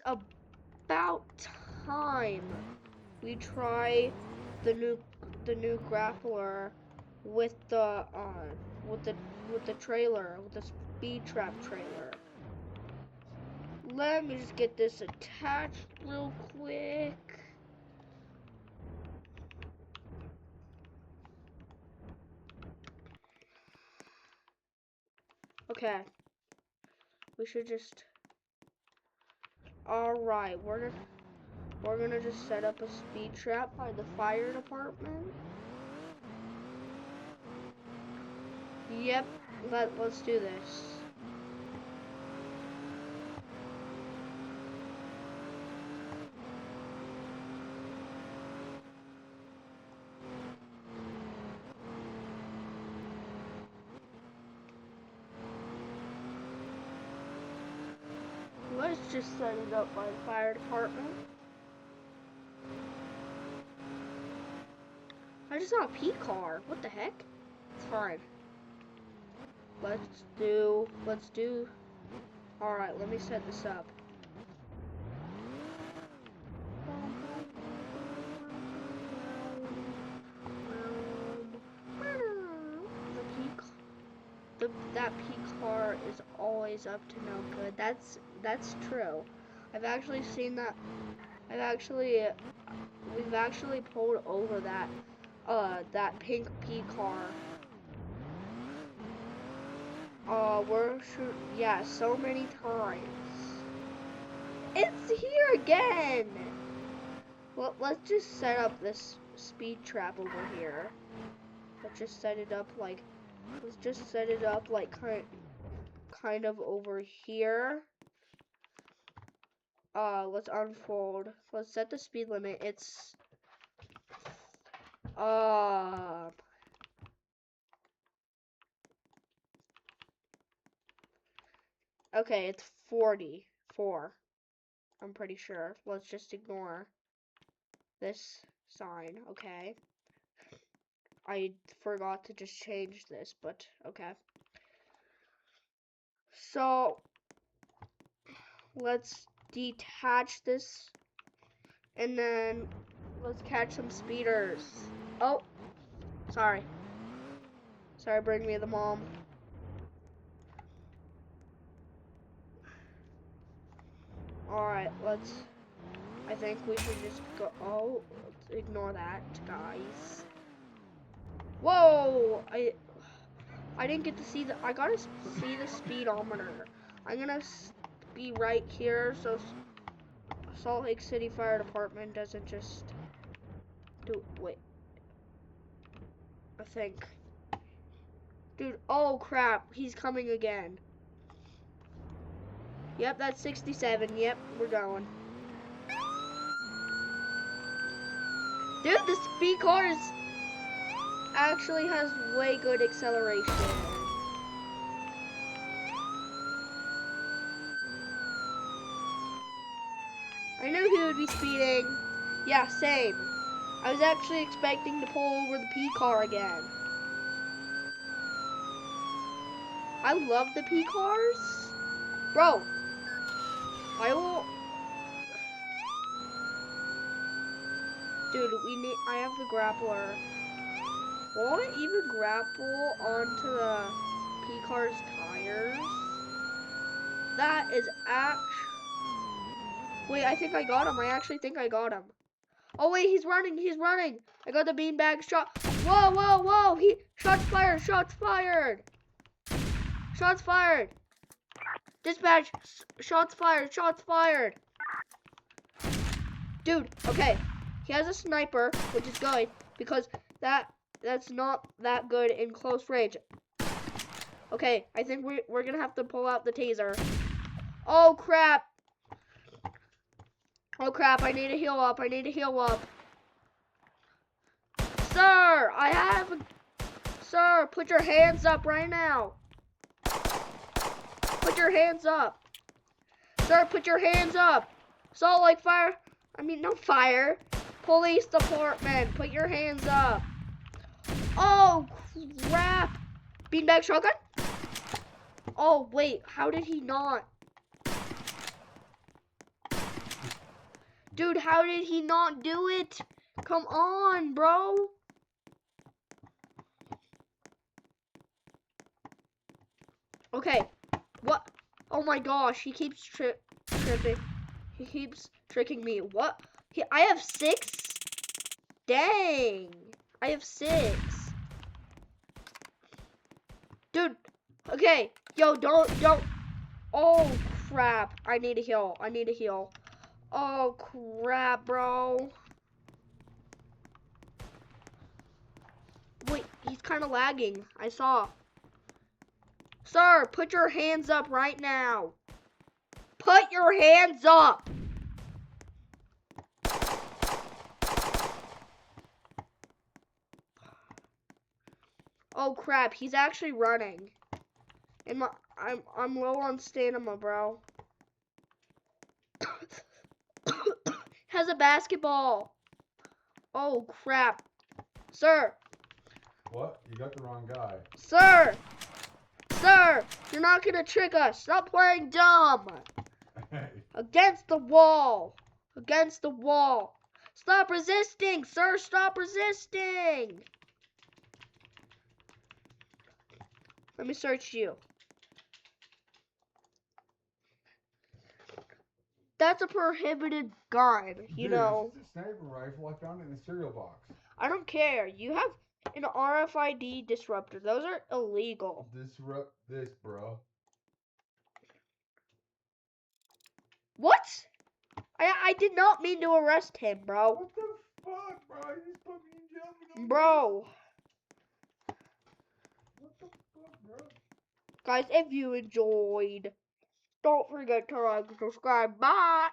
it's about time we try the new grappler with the trailer, with the speed trap trailer. Let me just get this attached real quick. Okay. We should just. All right, we're gonna just set up a speed trap by the fire department. Yep. Let's do this. Let's just set it up by the fire department. I just saw a P car. What the heck? It's fine. Let's do. Alright, let me set this up. That P car is always up to no good. That's true. I've actually seen that. We've actually pulled over that pink P car. Yeah, so many times. It's here again. Well, let's just set up this speed trap over here. Let's just set it up like. Let's just set it up like kind of over here. Let's unfold. Let's set the speed limit. It's okay, it's 44. I'm pretty sure. Let's just ignore this sign, okay? I forgot to just change this, but okay. So, let's detach this, and then let's catch some speeders. Oh, sorry. Sorry, bring me the mom. Alright, I think we should just go. Oh, let's ignore that, guys. Whoa! I didn't get to see I gotta see the speedometer. I'm gonna be right here so Salt Lake City Fire Department doesn't just wait. I think. Dude, oh crap, he's coming again. Yep, that's 67. Yep, we're going. Dude, the speed car actually has way good acceleration. I knew he would be speeding. Yeah, same. I was actually expecting to pull over the P car again. I love the P cars. Bro, Dude, I have the grappler. Won't it even grapple onto the P car's tires? That is Wait, I think I got him. I actually think I got him. Oh wait, he's running. I got the beanbag shot. Whoa. Shots fired. Dispatch, shots fired. Dude, okay. He has a sniper, which is good because that's not that good in close range. Okay, I think we're gonna have to pull out the taser. Oh crap, I need to heal up. Sir, put your hands up right now. Put your hands up. Sir, put your hands up. Salt Lake Fire, no fire. Police department, put your hands up. Oh crap. Beanbag shotgun? Oh wait, how did he not? Dude, how did he not do it? Come on, bro. Okay. What? Oh my gosh, he keeps tripping. He keeps tricking me. What? I have 6? Dang. I have 6. Dude. Okay. Yo, don't. Oh, crap. I need a heal. I need a heal. Oh, crap, bro. Wait, he's kind of lagging. I saw. Sir, put your hands up right now. Put your hands up. Oh crap, he's actually running. And I'm low on stamina, bro. Has a basketball. Oh crap. Sir. What? You got the wrong guy. Sir. Sir, you're not gonna trick us. Stop playing dumb. Against the wall. Against the wall. Stop resisting, sir. Stop resisting. Let me search you. That's a prohibited gun, you know. It's a sniper rifle. I found it in the cereal box. I don't care. You have an RFID disruptor. Those are illegal. Disrupt this, bro. What? I did not mean to arrest him, bro. What the fuck, bro? You just put me in jail. Bro. What the fuck, bro? Guys, if you enjoyed, don't forget to like and subscribe. Bye.